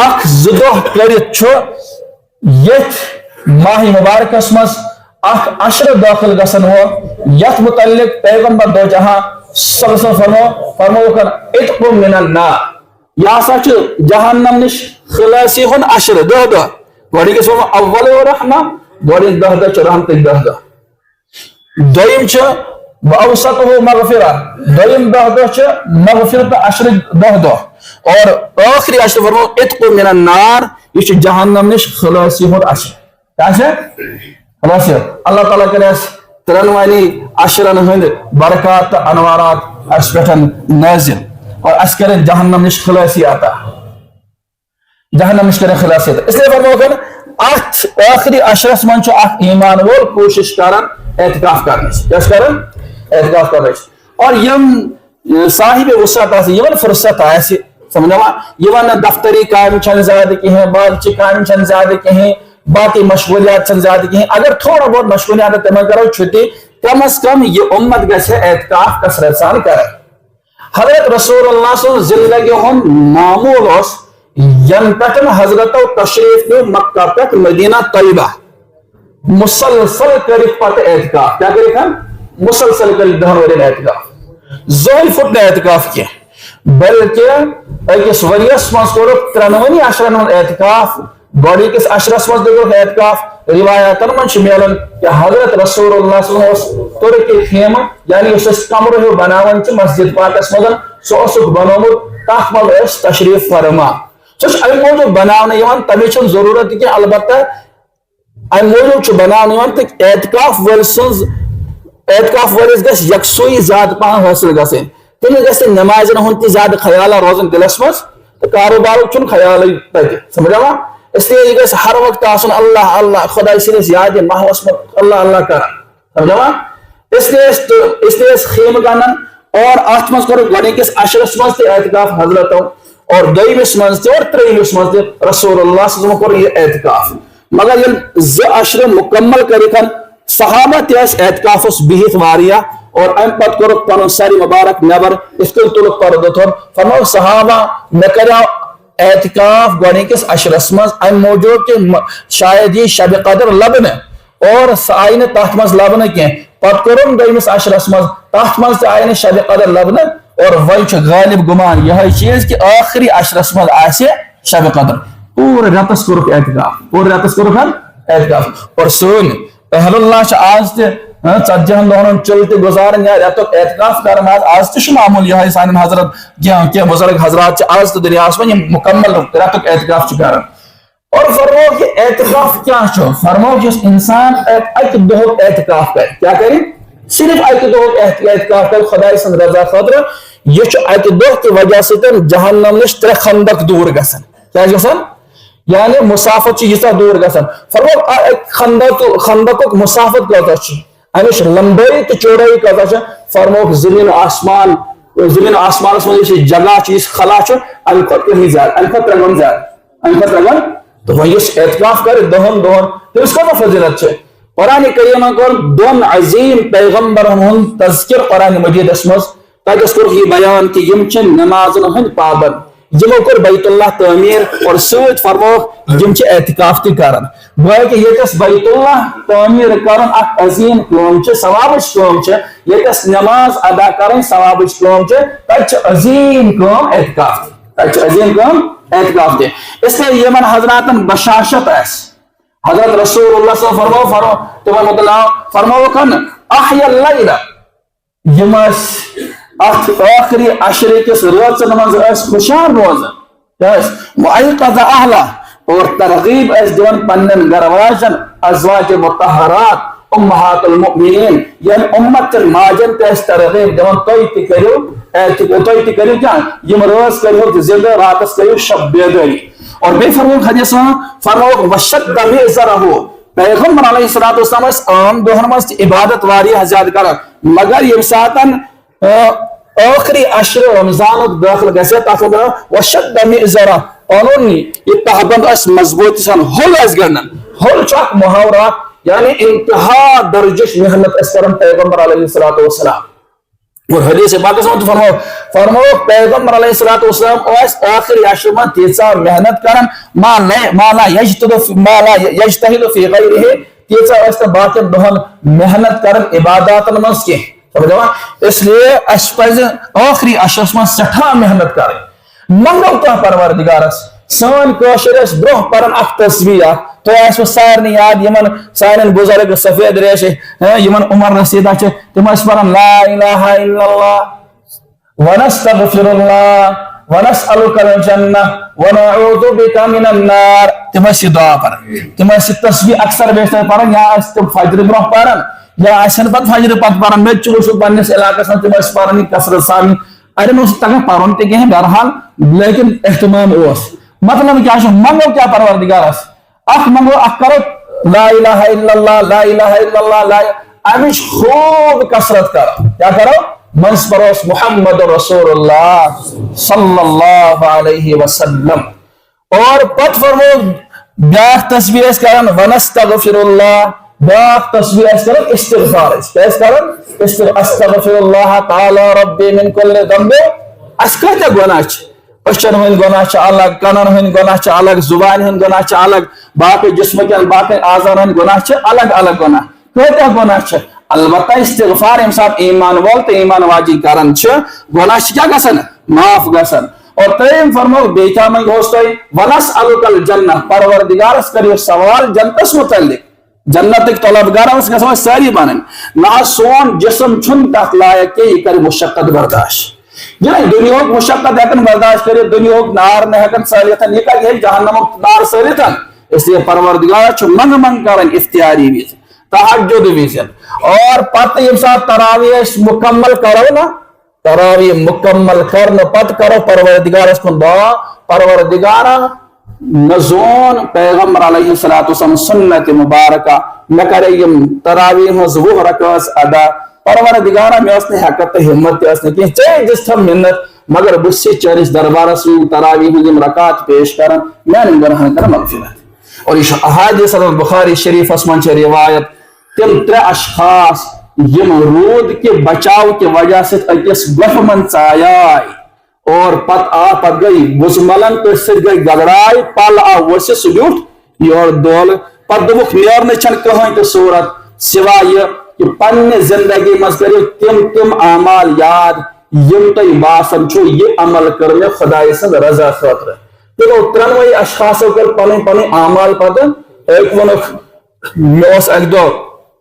اخ زدہ کرت یت ماہ مبارکس مز اخ عشر داخل گسن ہو یت متعلق پیغمبر دو جہاں صلی اللہ علیہ وسلم فرمو کر اتق من النار یا سچ جہنم نش خلاصی ہن عشر دہ دہ گوڑی کے سو اول رحمہ گوڑی دہ دہ چ رحمت دہ دہ دویم چ واوسطه مغفرہ دویم دہ دہ چ مغفرت عشر دہ دہ اور آخری عشر فرمو اتق من النار یہ جہنم نش خلاصی ہن عشر کیا خلاصی اللہ تعالیٰ کرے ترنوانی عشرن ہند برکات انوارات اس پٹھن نازل اور اس کرے جہنم نش خلاصی آتا جہنم نش کرے خلاصی آتا اس لیے فرمو کر آخری عشرس من چھو اخ ایمان وول کوشش کرن اعتکاف کرنس کیا کرن اعتکاف کرنس اور یم صاحب وسعت آسی یمن فرصت آسی سمجھا یمن دفتری کام چھن زیادہ کہیں بارچی کام چھن زیادہ کہیں باقی مشغولیات چھن زیادہ کہیں اگر تھوڑا بہت مشغولیات تمہیں کرو چھٹی کم از کم یہ امت گھے اعتکاف کثرت سان کرے حضرت رسول اللہ صلی اللہ علیہ وسلم زندگی ہم معمول اس ین پٹن حضرت تشریف کے مکہ پٹ مدینہ طیبہ مسلسل کرت پت اعتکاف کیا کرے کھن مسلسل کرت دہن ورین اعتکاف زوئی فٹ نے اعتکاف کیا بلکہ ایکس وریس مز کو ترنونی عشرن اعتکاف گوڑی کس عشرس مز دیکھو اعتکاف روایاتن من شمیلن کہ حضرت رسول اللہ صلی اللہ علیہ وسلم ترکی خیمہ یعنی اس کمرہ ہو بناون چھ مسجد پاکس مدن سو اسک بنومت تاک مل اس تشریف فرما سوچ ایم موجود بناونے یوان تمی چھن ضرورت کی البتہ ایم موجود چھ بناونے یوان تک اعتکاف ورسنز اعتکاف ورس گس یکسوئی زیادہ پاہن حاصل گسیں تمہیں گسے نماز نہ ہونتی زیادہ خیالہ روزن دلس مز تو کاروبار چھن خیال تک سمجھا وا اس لیے یہ ہر وقت آسن اللہ اللہ خدا سنس یاد محوس اللہ اللہ کر سمجھا اس لیے خیم گنن اور ات مز کرو گۄڈٕ کس عشرس مز تہ اعتکاف حضرتو اور دویمس مز تہ اور تریمس مز تہ رسول اللہ صلی اللہ علیہ وسلم کور یہ اعتکاف مگر یل ز عشر مکمل کرکن صحابہ تہ اعتکافس بہت واریاہ اور ام پت کور پن ساری مبارک نبر اس کو تلک پردہ تھور فرمو صحابہ مے کرو اعتکاف گوڑی کس عشرس مز ام موجود کہ شاید یہ شب قدر لبن اور آئین تحت مز لبن کی پت کرم دویمس عشرس مز تحت مز آئین شب قدر لبن اور وہی غالب گمان یہ چیز کہ آخری عشرس مز آسے شب قدر پورے رتس کورک اعتکاف پورے رتس کورک اعتکاف اور سن اہل اللہ آج تہ ژتجہن دہن چلتے گزارن یا رتک اعتکاف کرن آج تہ معمول یہ سان حضرت کیا بزرگ حضرات آج تہ دنیا من مکمل رتک اعتکاف کرن اور فرمو کہ اعتکاف کیا چھو فرمو جس انسان اک دہک اعتکاف کرے کیا کرے صرف اک دہک اعتکاف کرے خدا سن رضا خاطر یہ اک دہ کی وجہ سے جہنم نش ترے خندق دور گسن کیا گسن یعنی مسافت یہ دور گسن فرمو خندق مسافت کوتا امش لمبائی تو چوڑائی کتا فرمو زمین آسمان من جگہ چیز خلا ام کہیں زیادہ ام کھت رنگن زیادہ ام کھت رنگن تو وہ یہ اعتکاف کرے دہن تمس کتا فضیلت قرآن کریم کور دون عظیم پیغمبرن ہند تذکر قرآن مجید مز تتس کور یہ بیان کہ یم چھ نمازن ہند پابند یمو کور بیت اللہ تعمیر اور ست فرمو یم چھ اعتکاف تہ کران گویا کہ یتس بیت اللہ تعمیر کرن اک عظیم کام چھ ثوابچ کام چھ یتس نماز ادا کرن ثوابچ کام چھ تت چھ عظیم کام اعتکاف تت چھ عظیم کام اعتکاف دے اس لیے یمن حضراتن بشاشت اس حضرت رسول اللہ صلی اللہ علیہ وسلم تمہیں مطلع فرمو کن احیا اللیل یمس آخری عشرے کس روزن مز خوشحال روزن وایقظ اہلہ اور ترغیب اس دون پنن گھر واجن ازواج مطہرات امہات المؤمنین یعنی امت ماجن تس ترغیب دون توئی تہ کرو کیا یم روز کرو زندہ راتس کرو شب بیداری اور بے فرموک حدیث فرموک وشد میزرہ پیغمبر علیہ السلام عام دہن مز عبادت واریہ زیادہ کر مگر یم ساتن آخری عشر رمضان داخل گسے تاکہ وشد میزرہ قانون یہ پابند اس مضبوط سان ہول اس گرنن ہول چاک محاورہ یعنی انتہا درجش محنت اس کرم پیغمبر علیہ السلام اور حدیث پاک سے فرماؤ فرمو پیغمبر علیہ الصلوۃ والسلام آخری عشر من تیسا محنت کرن ما لا یجتہد فی غیرہ تیسا باقی دہن محنت کرن عباداتن من کی سمجھا اس لیے اس پز آخری عشر من سٹھا محنت کریں منگو کیا پروردگارس سان کوشش برہ پرن اخ تصویر تو ایسو سارنی یاد یمن سارن بزرگ سفید ریش یمن عمر رسیدہ چھ تم اس پرن لا الہ الا اللہ ونستغفر اللہ ونسألک الجنہ ونعوذ بک من النار تم اس دعا پرن تم اس تصویر اکثر بیشتر پرن یا اس تم فجر برہ پرن یا ایسن پت فجر پت پرن میں چوشو پنس علاقہ سن تم اس پرن کثرت سامن ارے میں اس تک پرن تے گئے بہرحال لیکن اہتمام اوس مطلب کیا ہے منگو کیا پروردگارس اخ منگو اخ کرو لا الہ الا اللہ لا الہ الا اللہ لا امش خوب کثرت کرو کیا کرو منس پروس محمد رسول اللہ صلی اللہ علیہ وسلم اور پت فرمو بیاخ تسبیح اس کرن ونستغفر اللہ بیاخ تسبیح اس کرن استغفار اس کرن استغفر اللہ تعالی ربی من کل ذنب اس کہتے گناہ أشر هن گناہ الگ کنن ہن گناہ الگ زبان ہن گناہ الگ باقی جسم کے باقی اعضاء ہن گناہ الگ الگ گناہ کہتے گناہ البتہ استغفار ام صاحب ایمان وول تو ایمان واجی کرن گناہ کیا گسن معاف گسن اور تیم فرمو بیٹا میں گوشت ونسألک الجنہ پروردگارس کریو سوال جنتس متعلق جنت طلبگار اس کا ساری بنن نہ سون جسم چھن تک لائق کہ یہ کر مشقت برداشت جنہیں دنیا کو مشقت ہیکن برداشت کرے دنیا کو نار نہ ہیکن سالیتن یہ کہ جہنم نار سالیتن اس لیے پروردگار چھ منگ کرن اختیاری ویز تہجد ویز اور پتہ یم ساتھ تراویح مکمل کرو نا تراویح مکمل کرن پت کرو پروردگار اس کو دعا پروردگارا نزون پیغمبر علیہ السلام سنت مبارکہ نکرے یم تراویح وہ رکعت ادا پروردگارا میں اس نے حقیقت ہمت اس نے کہ چاہے جس تھا منت مگر بس چرس دربار سے تراویح ہم رکعت پیش کرن میں گناہ کر مغفرت اور یہ احادیث بخاری شریف اسمان چ روایت تم ترے اشخاص یم رود کے بچاؤ کی وجہ سے اکس گف من چایائے اور پت گئی وزملن تو سر گئی گگڑائی پل آ وس سلوٹ یہ دول پت دبک نیرنے چھن کہیں تو صورت سوائے یہ کہ پنہ زندگی مز کرو تم اعمال یاد یم تہ باسن چھو یہ عمل کرنے خدای سن رضا خاطر تو ترنوئی اشخاصوں کر پن اعمال پتہ ایک ونک مے اس اک دو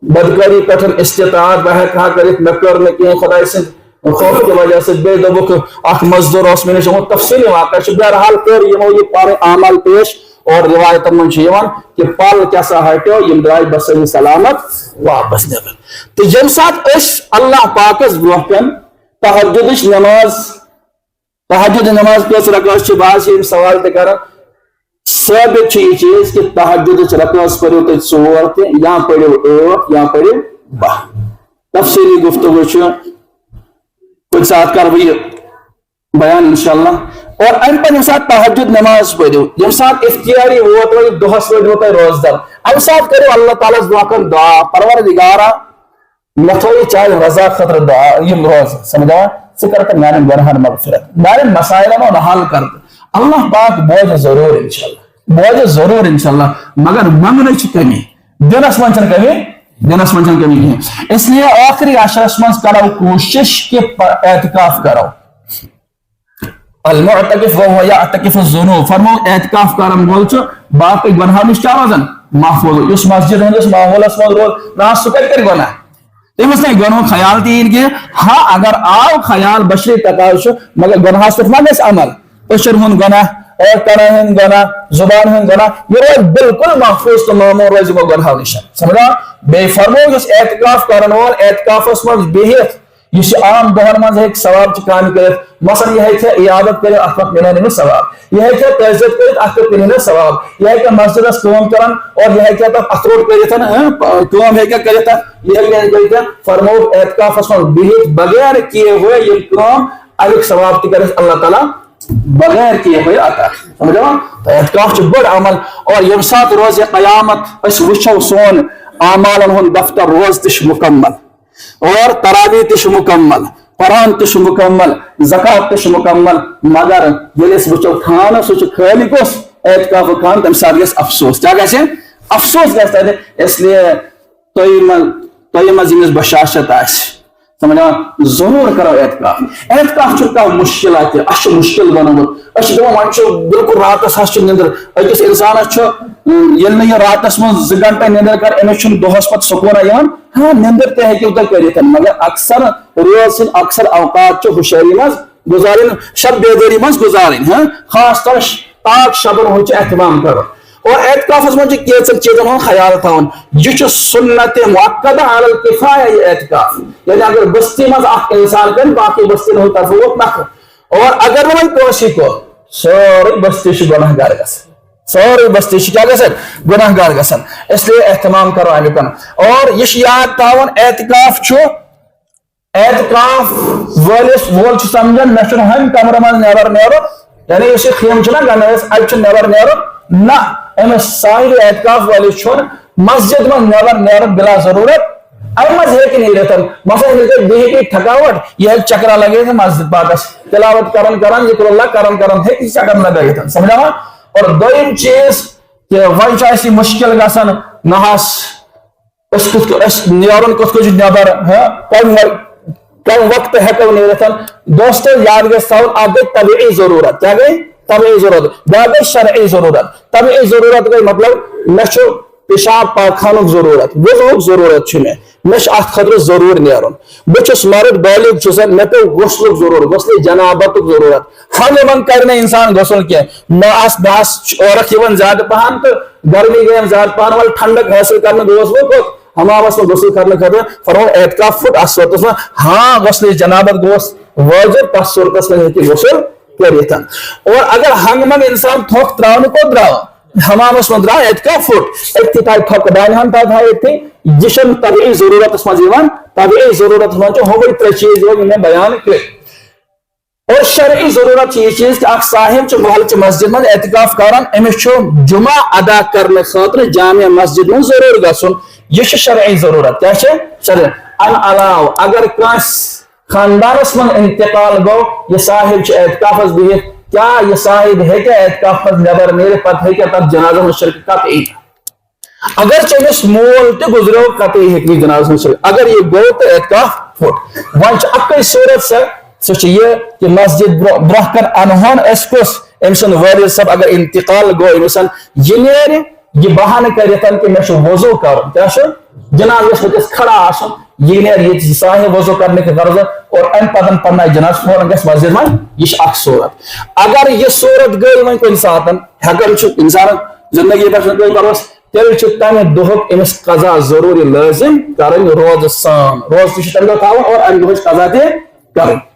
بدکاری پٹھن استطاعت بہ کہا کرت مے کر نہ کہ خدای سن خوف کی وجہ سے بے دبک اخ مزدور اس میں شو تفصیلی واقعہ چھ بہرحال کر یہ پارے اعمال پیش اور روایت من چھیوان کہ پال کیسا ہٹو یم درائی بصحیح سلامت واپس نبن تو یم ساتھ اس اللہ پاکس برہن تہجد نماز کس رکعت چھ باز یم سوال تے کرن ثابت چھ یہ چیز کہ تہجد رکعت پڑھو تے 4 تے یا پڑھو 8 یا پڑھو 12 تفصیلی گفتگو چھ کچھ ساتھ کر بھی بیان انشاءاللہ اور ام پر ساتھ تہجد نماز پڑھو یم ساتھ اختیاری ووت و دہس پڑھو تے روزدار ام ساتھ کرو اللہ تعالی دعا کر دعا پروردگارا متوئی چاہے رضا خطر دعا یم روز سمجھا ذکر کر میرے گناہن مغفرت میرے مسائل نو حل کر اللہ پاک بوجھ ضرور انشاءاللہ مگر منگنے چھ کمی دنس من چھ کمی اس لیے آخری عشرس من کرو کوشش کہ اعتکاف کرو المعتکف وهو يعتکف الذنوب فرمو اعتکاف کرن وول چھ باقی گناہ نش چاوزن محفوظ اس مسجد ہندس ماحول اس من روز نہ سکر کر گناہ تمس نے گناہ خیال تین کہ ہاں اگر آو خیال بشری تقاض مگر گناہ صرف نہ عمل اشر ہن گناہ اور کرن ہن گناہ زبان ہن گناہ یہ روز بالکل محفوظ تو معمول روز گناہ نش سمجھا بے فرمو اس اعتکاف کرن وول اعتکاف اس من بہت یہ عام دہن من ایک ثواب چھ کام کرت مثلا یہ ہے عیادت کرے اخوت ملنے میں ثواب یہ ہے کہ تعزیت کرے اخوت ملنے ثواب یہ ہے کہ مسجد اس قوم کرن اور یہ ہے کہ اخروٹ کرے تھا قوم ہے کہ کرے تھا یہ ہے کہ فرمو اعتکاف اس بہت بغیر کیے ہوئے یہ قوم الگ ثواب تی کرے اللہ تعالی بغیر کیے ہوئے آتا سمجھا تو اعتکاف چھ بڑا عمل اور یم سات روز قیامت اس وچھو سون اعمالن ہن دفتر روز تش مکمل اور تراویح تش مکمل قرآن تش مکمل زکات تش مکمل مگر ییٚلہِ أسۍ وٕچھو خانہ سُہ چھُ خٲلی کُس اعتکاف خان تمہِ ساتہٕ گژھِ افسوس کیٛاہ گژھِ افسوس گژھِ تتہِ اس لیے تۄہہِ منٛز ییٚمِس بشاشت آسہِ سمجھا ضرور کرو اعتکاف اعتکاف چھُ کانٛہہ مُشکل اتہِ اَسہِ چھُ مُشکل بنومُت أسۍ چھِ دپان وۄنۍ چھُ بالکل راتس حظ چھُ نِندٕر أکِس اِنسانس چھُ ییٚلہِ نہٕ یہِ راتس منٛز 2 گنٹہٕ نِندٕر کر أمِس چھُنہٕ دۄہس پتہٕ سکوٗنا یِوان ہاں نِندٕر تہِ ہیٚکِو تُہۍ کٔرِتھ مگر اکثر روز سٕنٛدۍ اکثر اوقات چھِ ہُشٲری منٛز گُزارٕنۍ شب بیدٲری منٛز گُزارٕنۍ ہاں خاص طور پاک شبن ہُنٛد چھُ احتمام کرُن اور اعتکافس منٛز چھُ کینٛژن چیٖزن ہُنٛد خیال تھاوُن یہِ چھُ سُنت مؤکدہ علی الکفایہ یہِ اعتکاف یعنی اگر بستی منٛز اکھ انسان کرِ باقی بستین ہُنٛد طرفہٕ ووت نکھٕ اور اگر نہٕ وۄنۍ کٲنٛسے کوٚر سٲرٕے بستی چھِ گۄناہ گار گژھان سٲرٕے بستی چھِ کیٛاہ گژھان گۄناہ گار گژھان اس لیے احتمام کرو امیُک اور یہِ چھُ یاد تھاوُن اعتکاف چھُ اعتکاف وول چھُ سمجھان مےٚ چھُنہٕ ہُمہِ کمرٕ منٛز نٮ۪بر نیرُن یعنی یُس یہِ خیمہٕ چھُنہ گنٛڈٲیِس اَتہِ چھُ نٮ۪بر نیرُن نہ أمِس صاحبِ اعتکاف وٲلِس چھُنہٕ مسجد منٛز نٮ۪بر نیرُن بلا ضروٗرت امہِ منٛز ہیٚکہِ نیٖرِتھ مثلاً ییٚلہِ بیٚیہِ ہیٚکہِ تھکاوٹ یہِ ہیٚکہِ چکرا لگٲیِتھ مسجد پاکس تلاوت کران ذکر اللہ کران ہیٚکہِ چکر لگٲیِتھ سمجھاوا اور دوٚیِم چیٖز کہِ وۄنۍ چھُ اَسہِ مُشکل گژھان نہ حظ أسۍ نیرُن کِتھ کٔنۍ چھُ نٮ۪بر کم وقت ہیٚکو نیٖرِتھ دوستو یاد گژھِ تھاوُن اکھ گٔے طبیعی ضروٗرت کیٛاہ گٔے طبیعی ضروٗرت بیٛاکھ گٔے شرعی ضروٗرت طبیعی ضروٗرت گٔے مطلب مےٚ چھُ پیشاب پاخانُک ضروٗرت وضوٗہُک ضروٗرت چھُ مےٚ چھُ اتھ خٲطرٕ ضروٗر نیرُن بہٕ چھُس مرد بالغ چھُس مےٚ پیٚو غسلُک ضروٗرت غسلِ جنابتُک ضروٗرت ہم کرِ نہٕ انسان غسل کینٛہہ مےٚ آسہِ عورت یِوان زیادٕ پہن تہٕ گرمی گٔیم زیادٕ پہن وۄنۍ ٹھنڈک حٲصِل کرنہٕ گوٚوس بہٕ کوٚت حمامس منٛز غسل کرنہٕ خٲطرٕ فرموو اعتکاف پھُٹ اتھ صوٗرتس منٛز ہاں غسلِ جنابت گوٚوس وٲجِب تتھ صوٗرتس منٛز ہیٚکہِ غسل کٔرِتھ اور اگر ہنٛگہٕ منٛگہٕ انسان تھوٚکھ تراونہٕ کوٚت درٛاو حمامس منٛز درٛاو اعتکاف پھُٹ أتھی تھایہِ تھوٚکہٕ دانہِ ہن تھایہِ أتھی یہِ چھُنہٕ طبیعی ضروٗرتس منٛز یِوان طبیعی ضروٗرتس منٛز چھِ ہُمے 3 چیٖز یِوان یِم مےٚ بیان کٔرۍ اور شرعی ضروٗرت چھِ یہِ چیٖز کہِ اکھ صاحب چھُ محلچہِ مسجد منٛز اعتکاف کران أمِس چھُ جمعہ ادا کرنہٕ خٲطرٕ جامع مسجد منٛز ضروٗر گژھُن یہِ چھُ شرعی ضروٗرت کیٛاہ چھِ شرعی امہِ علاوٕ اگر کٲنٛسہِ خاندانس منٛز انتقال گوٚو یہِ صاحب چھُ اعتکافس بِہِتھ کیٛاہ یہِ صاحب ہیٚکیٛاہ اعتکاف منٛز نٮ۪بر نیٖرِتھ پتہٕ ہیٚکیٛاہ تتھ جنازس منٛز شرکت قطعی اگر أمِس مول تہِ گُزریو قطعی ہیٚکہِ نہٕ جنازس منٛز شرکت اگر یہِ گوٚو تہٕ اعتکاف پھُٹ وۄنۍ چھِ اکٕے صوٗرت سۄ چھِ یہِ کہِ مسجد برونٛہہ کن انہون أسۍ کُس أمۍ سُنٛد وٲلد صٲب اگر انتقال گوٚو أمِس یہِ نیرِ یہِ بہانہٕ کٔرِتھ کہِ مےٚ چھُ وضوٗ کرُن کیٛاہ چھُ جنازس منٛز کھڑا آسُن یہِ نیرِ ییٚتہِ صاحب وضوٗ کرنہٕ کہِ غرضہٕ اور امہِ پتہٕ پرنایہِ جنازٕ فوراً گژھِ مسجد منٛز یہِ چھِ اکھ صوٗرت اگر یہِ صوٗرت گٔے وۄنۍ کُنہِ ساتہٕ ہٮ۪کان چھُ انسانن زندگی پٮ۪ٹھ چھُنہٕ کٲنٛسہِ بروس تیٚلہِ چھُ تمہِ دۄہُک أمِس قضا ضروٗری لٲزِم کرٕنۍ روزٕ سان روزٕ تہِ چھُ تمہِ دۄہ تھاوُن اور امہِ دۄہٕچ قضا تہِ کرٕنۍ